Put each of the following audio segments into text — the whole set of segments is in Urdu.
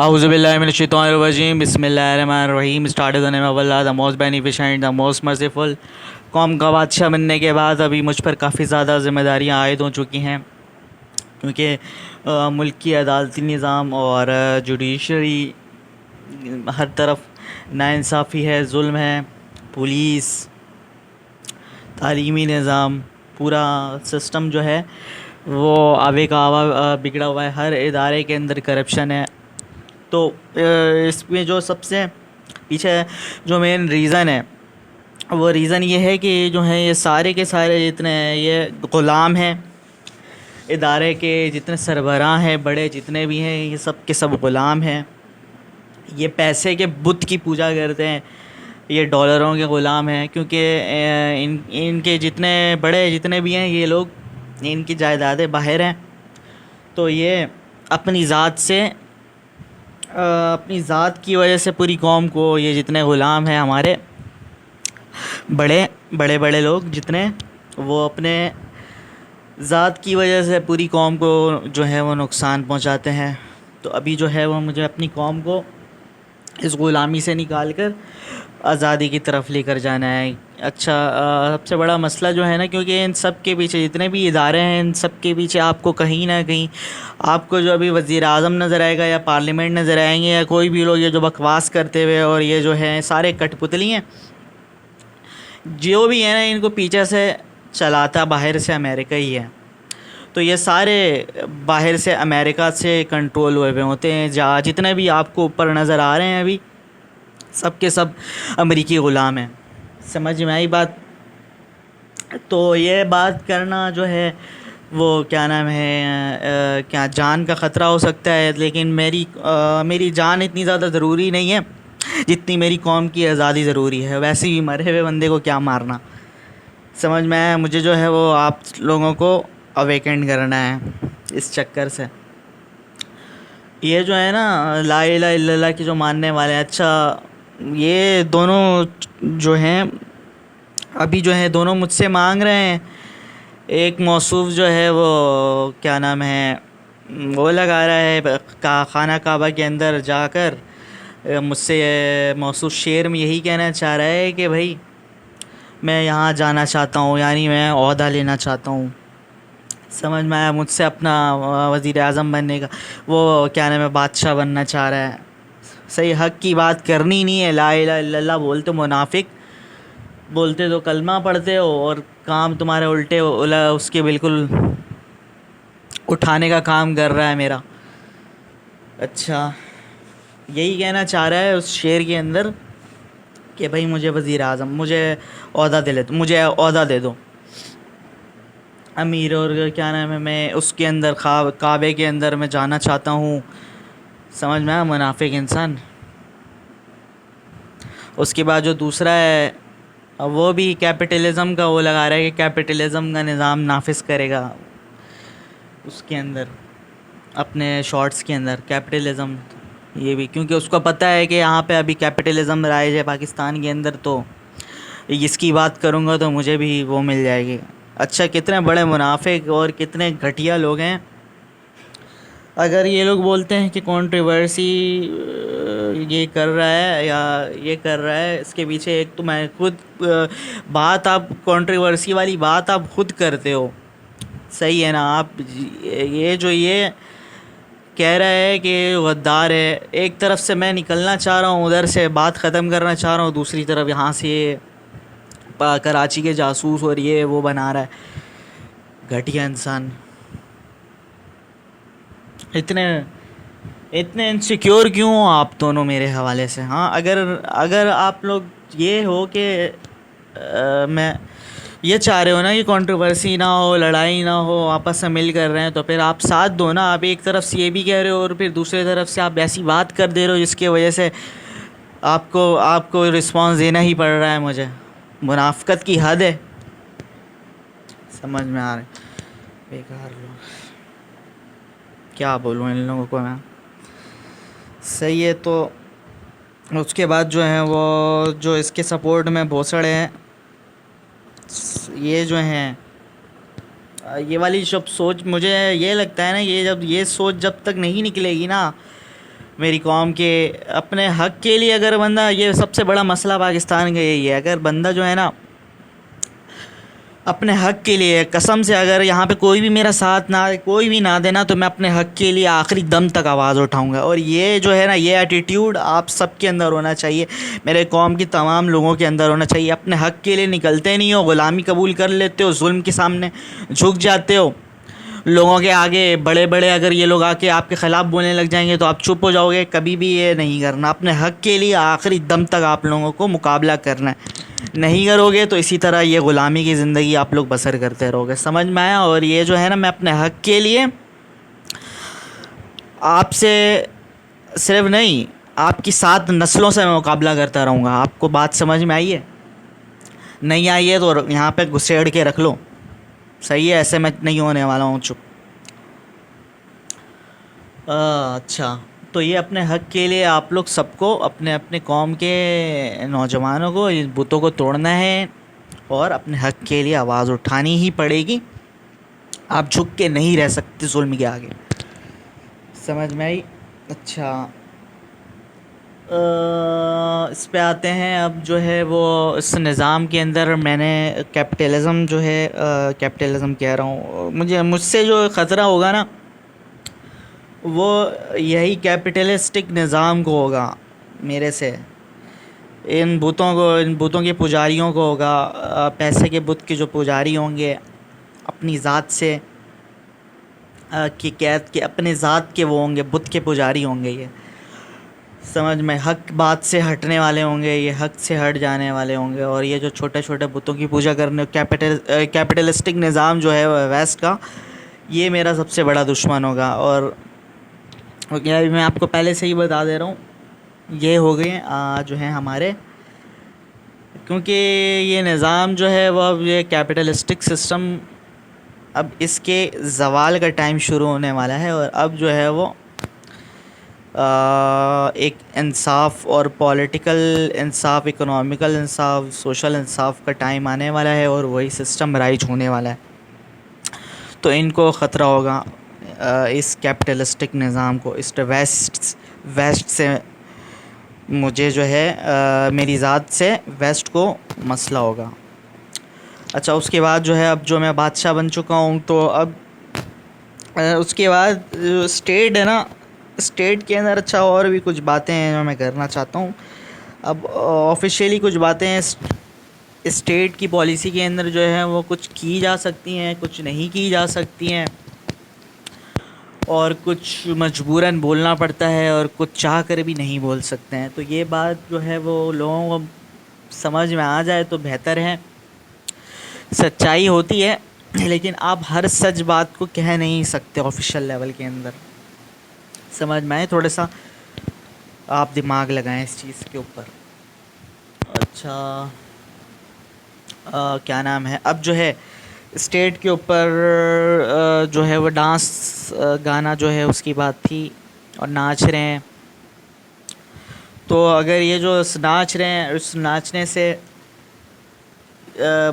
اعوذ باللہ من الشیطان الرجیم بسم اللہ الرحمن الرحیم start the name of Allah the most beneficent the most merciful. قوم کا بادشاہ بننے کے بعد ابھی مجھ پر کافی زیادہ ذمہ داریاں عائد ہو چکی ہیں، کیونکہ ملک کی عدالتی نظام اور جوڈیشری ہر طرف ناانصافی ہے، ظلم ہے، پولیس، تعلیمی نظام، پورا سسٹم جو ہے وہ آوے کا آوا بگڑا ہوا ہے، ہر ادارے کے اندر کرپشن ہے۔ تو اس میں جو سب سے پیچھے جو مین ریزن ہے وہ ریزن یہ ہے کہ جو ہے یہ سارے کے سارے جتنے یہ غلام ہیں، ادارے کے جتنے سربراہ ہیں، بڑے جتنے بھی ہیں، یہ سب کے سب غلام ہیں۔ یہ پیسے کے بت کی پوجا کرتے ہیں، یہ ڈالروں کے غلام ہیں، کیونکہ ان کے جتنے بڑے جتنے بھی ہیں یہ لوگ، ان کی جائیدادیں باہر ہیں، تو یہ اپنی ذات کی وجہ سے پوری قوم کو، یہ جتنے غلام ہیں ہمارے بڑے لوگ جتنے، وہ اپنے ذات کی وجہ سے پوری قوم کو جو ہے وہ نقصان پہنچاتے ہیں۔ تو ابھی جو ہے وہ مجھے اپنی قوم کو اس غلامی سے نکال کر آزادی کی طرف لے کر جانا ہے۔ اچھا، سب سے بڑا مسئلہ جو ہے نا، کیونکہ ان سب کے پیچھے جتنے بھی ادارے ہیں، ان سب کے پیچھے آپ کو کہیں نہ کہیں آپ کو جو ابھی وزیر اعظم نظر آئے گا یا پارلیمنٹ نظر آئیں گے یا کوئی بھی لوگ یہ جو بکواس کرتے ہوئے، اور یہ جو ہے سارے کٹ پتلی ہیں جو بھی ہے نا، ان کو پیچھے سے چلاتا باہر سے امریکہ ہی ہے۔ تو یہ سارے باہر سے امریکہ سے کنٹرول ہوئے ہوتے ہیں، جتنے بھی آپ کو اوپر نظر آ رہے ہیں ابھی، سب کے سب امریکی غلام ہیں۔ سمجھ میں آئی بات؟ تو یہ بات کرنا جو ہے وہ کیا نام ہے، کیا جان کا خطرہ ہو سکتا ہے، لیکن میری جان اتنی زیادہ ضروری نہیں ہے جتنی میری قوم کی آزادی ضروری ہے۔ ویسے بھی مرے ہوئے بندے کو کیا مارنا، سمجھ میں آیا؟ مجھے جو ہے وہ آپ لوگوں کو اویکنڈ کرنا ہے اس چکر سے۔ یہ جو ہے نا لا الہ الا اللہ کی جو ماننے والے ہیں، اچھا یہ دونوں جو ہیں ابھی جو ہے دونوں مجھ سے مانگ رہے ہیں، ایک موصوف جو ہے وہ کیا نام ہے وہ لگا رہا ہے خانہ کعبہ کے اندر جا کر مجھ سے، موصوف شعر میں یہی کہنا چاہ رہا ہے کہ بھائی میں یہاں جانا چاہتا ہوں، یعنی میں عہدہ لینا چاہتا ہوں۔ سمجھ میں آیا؟ مجھ سے اپنا وزیر اعظم بننے کا، وہ کیا نام ہے بادشاہ بننا چاہ رہا ہے۔ صحیح حق کی بات کرنی نہیں ہے، لا الہ الا اللہ بولتے منافق، بولتے تو کلمہ پڑھتے ہو اور کام تمہارے الٹے اس کے بالکل اٹھانے کا کام کر رہا ہے میرا۔ اچھا یہی کہنا چاہ رہا ہے اس شعر کے اندر کہ بھائی مجھے وزیر اعظم، مجھے عہدہ دے دو امیر، اور کیا نام ہے میں اس کے اندر کعبے کے اندر میں جانا چاہتا ہوں۔ سمجھ میں آیا؟ منافق انسان۔ اس کے بعد جو دوسرا ہے وہ بھی کیپٹلزم کا وہ لگا رہا ہے کہ کیپٹلزم کا نظام نافذ کرے گا اس کے اندر، اپنے شارٹس کے اندر کیپٹلزم، یہ بھی کیونکہ اس کو پتہ ہے کہ یہاں پہ ابھی کیپٹلزم رائج ہے پاکستان کے اندر، تو اس کی بات کروں گا تو مجھے بھی وہ مل جائے گی۔ اچھا کتنے بڑے منافق اور کتنے گھٹیا لوگ ہیں۔ اگر یہ لوگ بولتے ہیں کہ کنٹروورسی یہ کر رہا ہے یا یہ کر رہا ہے، اس کے پیچھے ایک تو میں خود بات، آپ کنٹروورسی والی بات آپ خود کرتے ہو، صحیح ہے نا؟ آپ یہ کہہ رہا ہے کہ غدار ہے، ایک طرف سے میں نکلنا چاہ رہا ہوں، ادھر سے بات ختم کرنا چاہ رہا ہوں، دوسری طرف یہاں سے کراچی کے جاسوس اور یہ وہ بنا رہا ہے، گھٹیا انسان۔ اتنے انسیکیور کیوں ہو آپ دونوں میرے حوالے سے؟ ہاں اگر آپ لوگ یہ ہو کہ میں یہ چاہ رہے ہو نا کہ کنٹروورسی نہ ہو، لڑائی نہ ہو، آپس میں مل کر رہے ہیں، تو پھر آپ ساتھ دو نا۔ آپ ایک طرف سے یہ بھی کہہ رہے ہو اور پھر دوسری طرف سے آپ ایسی بات کر دے رہے ہو جس کی وجہ سے آپ کو رسپانس دینا ہی پڑ رہا ہے مجھے۔ منافقت کی حد ہے، سمجھ میں آ رہا ہے؟ بیکار لوگ، کیا بولوں ان لوگوں کو میں۔ صحیح ہے، تو اس کے بعد جو ہے وہ جو اس کے سپورٹ میں بھوسڑے ہیں، یہ جو ہیں یہ والی جب سوچ، مجھے یہ لگتا ہے نا، یہ سوچ جب تک نہیں نکلے گی نا، میری قوم کے اپنے حق کے لیے اگر بندہ، یہ سب سے بڑا مسئلہ پاکستان کا یہی ہے، اگر بندہ جو ہے نا اپنے حق کے لیے، قسم سے اگر یہاں پہ کوئی بھی میرا ساتھ نہ، کوئی بھی نہ دینا، تو میں اپنے حق کے لیے آخری دم تک آواز اٹھاؤں گا. اور یہ جو ہے نا، یہ ایٹیٹیوڈ آپ سب کے اندر ہونا چاہیے، میرے قوم کی تمام لوگوں کے اندر ہونا چاہیے. اپنے حق کے لیے نکلتے نہیں ہو، غلامی قبول کر لیتے ہو، ظلم کے سامنے جھک جاتے ہو، لوگوں کے آگے بڑے بڑے اگر یہ لوگ آ کے آپ کے خلاف بولنے لگ جائیں گے تو آپ چپ ہو جاؤ گے. کبھی بھی یہ نہیں کرنا، اپنے حق کے لیے آخری دم تک آپ لوگوں کو مقابلہ کرنا ہے. نہیں کرو گے تو اسی طرح یہ غلامی کی زندگی آپ لوگ بسر کرتے رہو گے. سمجھ میں آیا؟ اور یہ جو ہے نا، میں اپنے حق کے لیے آپ سے صرف نہیں، آپ کی 7 نسلوں سے میں مقابلہ کرتا رہوں گا. آپ کو بات سمجھ میں آئی ہے؟ نہیں آئی ہے تو یہاں پہ گھسیڑ کے رکھ لو. صحیح ہے، ایسے میں نہیں ہونے والا ہوں چپ. اچھا، تو یہ اپنے حق کے لیے آپ لوگ سب کو، اپنے اپنے قوم کے نوجوانوں کو ان بتوں کو توڑنا ہے اور اپنے حق کے لیے آواز اٹھانی ہی پڑے گی. آپ جھک کے نہیں رہ سکتے ظلم کے آگے. سمجھ میں آئی؟ اچھا، اس پہ آتے ہیں. اب جو ہے وہ اس نظام کے اندر میں نے کیپٹلزم جو ہے، کیپٹلزم کہہ رہا ہوں، مجھ سے جو خطرہ ہوگا نا، وہ یہی کیپٹلسٹک نظام کو ہوگا میرے سے. ان بتوں کے پجاریوں کو ہوگا، پیسے کے بت کے جو پجاری ہوں گے، اپنی ذات سے کی قید کے، اپنے ذات کے وہ ہوں گے، بت کے پجاری ہوں گے. یہ سمجھ میں، حق بات سے ہٹنے والے ہوں گے، یہ حق سے ہٹ جانے والے ہوں گے. اور یہ جو چھوٹے چھوٹے بتوں کی پوجا کرنے، کیپٹلسٹک نظام جو ہے ویسٹ کا، یہ میرا سب سے بڑا دشمن ہوگا. اور میں آپ کو پہلے سے ہی بتا دے رہا ہوں، یہ ہو گئے جو ہیں ہمارے، کیونکہ یہ نظام جو ہے وہ، اب یہ کیپٹلسٹک سسٹم، اب اس کے زوال کا ٹائم شروع ہونے والا ہے. اور اب جو ہے وہ ایک انصاف اور پولیٹیکل انصاف، اکنامیکل انصاف، سوشل انصاف کا ٹائم آنے والا ہے، اور وہی سسٹم رائج ہونے والا ہے. تو ان کو خطرہ ہوگا اس کیپٹلسٹک نظام کو، اس ویسٹ سے. مجھے جو ہے میری ذات سے ویسٹ کو مسئلہ ہوگا. اچھا، اس کے بعد جو ہے، اب جو میں بادشاہ بن چکا ہوں، تو اب اس کے بعد اسٹیٹ ہے نا، اسٹیٹ کے اندر اچھا اور بھی کچھ باتیں ہیں جو میں کرنا چاہتا ہوں. اب آفیشیلی کچھ باتیں ہیں اسٹیٹ کی پالیسی کے اندر جو ہے وہ کچھ کی جا سکتی ہیں، کچھ نہیں کی جا سکتی ہیں، اور کچھ مجبوراً بولنا پڑتا ہے، اور کچھ چاہ کر بھی نہیں بول سکتے ہیں. تو یہ بات جو ہے وہ لوگوں کو سمجھ میں آ جائے تو بہتر ہے. سچائی ہوتی ہے، لیکن آپ ہر سچ بات کو کہہ نہیں سکتے آفیشیل لیول کے اندر. سمجھ میں آئے؟ تھوڑا سا آپ دماغ لگائیں اس چیز کے اوپر. اچھا، کیا نام ہے، اب جو ہے اسٹیٹ کے اوپر جو ہے وہ ڈانس گانا جو ہے اس کی بات تھی، اور ناچ رہے ہیں. تو اگر یہ جو ناچ رہے ہیں، اس ناچنے سے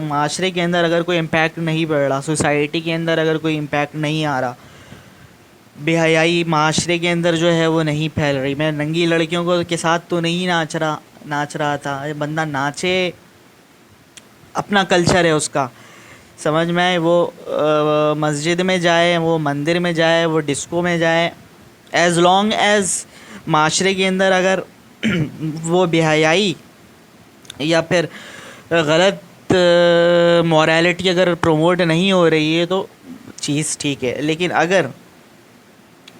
معاشرے کے اندر اگر کوئی امپیکٹ نہیں پڑ رہا، سوسائٹی کے اندر اگر کوئی امپیکٹ نہیں آ رہا، بے حیائی معاشرے کے اندر جو ہے وہ نہیں پھیل رہی، میں ننگی لڑکیوں کو کے ساتھ تو نہیں ناچ رہا تھا. یہ بندہ ناچے، اپنا کلچر ہے اس کا. سمجھ میں آئے؟ وہ مسجد میں جائے، وہ مندر میں جائے، وہ ڈسکو میں جائے، ایز لانگ ایز معاشرے کے اندر اگر وہ بے حیائی یا پھر غلط مورالٹی اگر پروموٹ نہیں ہو رہی ہے تو چیز ٹھیک ہے. لیکن اگر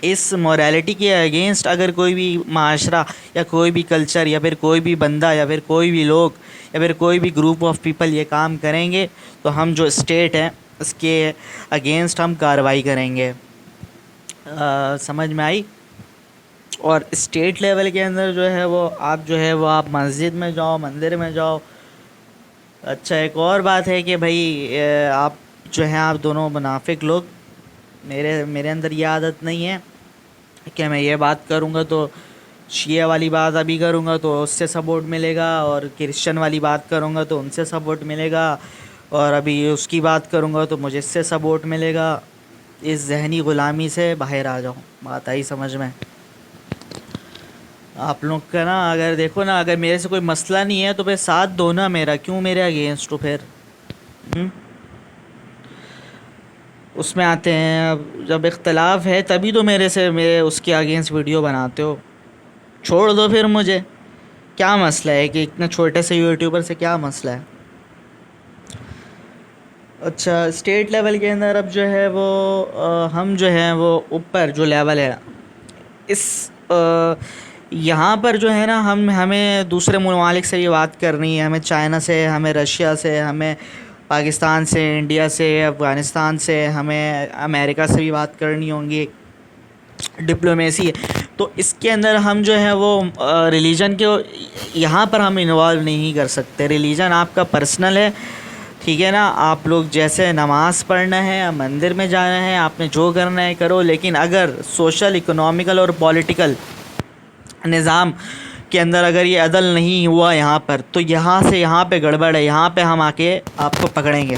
اس مورالٹی کے اگینسٹ اگر کوئی بھی معاشرہ یا کوئی بھی کلچر یا پھر کوئی بھی بندہ یا پھر کوئی بھی لوگ یا پھر کوئی بھی گروپ آف پیپل یہ کام کریں گے، تو ہم جو اسٹیٹ ہے اس کے اگینسٹ ہم کارروائی کریں گے. سمجھ میں آئی؟ اور اسٹیٹ لیول کے اندر جو ہے وہ آپ مسجد میں جاؤ، مندر میں جاؤ. اچھا، ایک اور بات ہے کہ بھائی آپ جو ہیں، آپ دونوں منافق لوگ، میرے اندر یہ عادت نہیں ہے کہ میں یہ بات کروں گا تو شیعہ والی بات ابھی کروں گا تو اس سے سپورٹ ملے گا، اور کرسچن والی بات کروں گا تو ان سے سپورٹ ملے گا، اور ابھی اس کی بات کروں گا تو مجھے اس سے سپورٹ ملے گا. اس ذہنی غلامی سے باہر آ جاؤ. بات آئی سمجھ میں؟ آپ لوگ کا نا اگر دیکھو نا، اگر میرے سے کوئی مسئلہ نہیں ہے تو پھر ساتھ دو نا میرا، کیوں میرے اگینسٹ ہو پھر؟ ہم؟ اس میں آتے ہیں اب جب اختلاف ہے تبھی تو میرے اس کے اگینسٹ ویڈیو بناتے ہو. چھوڑ دو پھر مجھے، کیا مسئلہ ہے کہ اتنے چھوٹے سے یوٹیوبر سے کیا مسئلہ ہے؟ اچھا، اسٹیٹ لیول کے اندر اب جو ہے وہ ہم جو ہیں وہ اوپر جو لیول ہے اس یہاں پر جو ہے نا ہمیں دوسرے ممالک سے بھی بات کرنی ہے، ہمیں چائنا سے، ہمیں رشیا سے، ہمیں پاکستان سے، انڈیا سے، افغانستان سے، ہمیں امریکہ سے بھی بات کرنی ہوں گی. ڈپلومیسی ہے تو اس کے اندر ہم جو ہے وہ ریلیجن کے یہاں پر ہم انوالو نہیں کر سکتے. ریلیجن آپ کا پرسنل ہے، ٹھیک ہے نا. آپ لوگ جیسے نماز پڑھنا ہے، مندر میں جانا ہے، آپ نے جو کرنا ہے کرو، لیکن اگر سوشل، اکنامیکل اور پولیٹیکل نظام کے اندر اگر یہ عدل نہیں ہوا یہاں پر، تو یہاں سے یہاں پہ گڑبڑ ہے، یہاں پہ ہم آ کے آپ کو پکڑیں گے.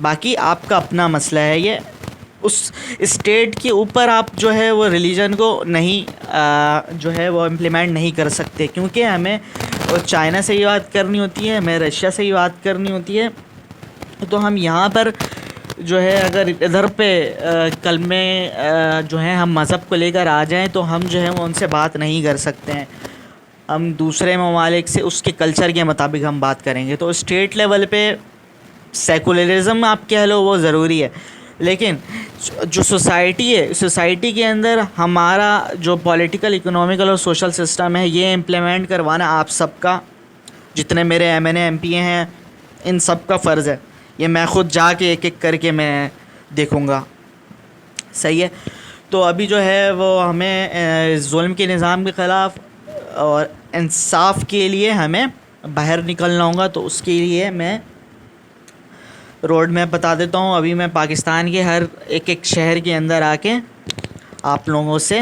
باقی آپ کا اپنا مسئلہ ہے یہ. اس اسٹیٹ کے اوپر آپ جو ہے وہ ریلیجن کو نہیں جو ہے وہ امپلیمنٹ نہیں کر سکتے، کیونکہ ہمیں چائنا سے ہی بات کرنی ہوتی ہے، ہمیں رشیا سے ہی بات کرنی ہوتی ہے. تو ہم یہاں پر جو ہے اگر ادھر پہ کلمے جو ہیں ہم مذہب کو لے کر آ جائیں تو ہم جو ہے وہ ان سے بات نہیں کر سکتے ہیں. ہم دوسرے ممالک سے اس کے کلچر کے مطابق ہم بات کریں گے. تو اسٹیٹ لیول پہ سیکولرزم آپ کہہ لو وہ ضروری ہے، لیکن جو سوسائٹی ہے، سوسائٹی کے اندر ہمارا جو پولیٹیکل، اکنامیکل اور سوشل سسٹم ہے یہ امپلیمنٹ کروانا آپ سب کا، جتنے میرے M N A M P ہیں ان سب کا فرض ہے. یہ میں خود جا کے ایک ایک کر کے میں دیکھوں گا. صحیح ہے. تو ابھی جو ہے وہ ہمیں ظلم کے نظام کے خلاف اور انصاف کے لیے ہمیں باہر نکلنا ہوگا. تو اس کے لیے میں روڈ میپ بتا دیتا ہوں. ابھی میں پاکستان کے ہر ایک ایک شہر کے اندر آ کے آپ لوگوں سے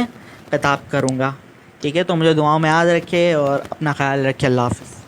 خطاب کروں گا، ٹھیک ہے. تو مجھے دعاؤں میں یاد رکھے اور اپنا خیال رکھے. اللہ حافظ.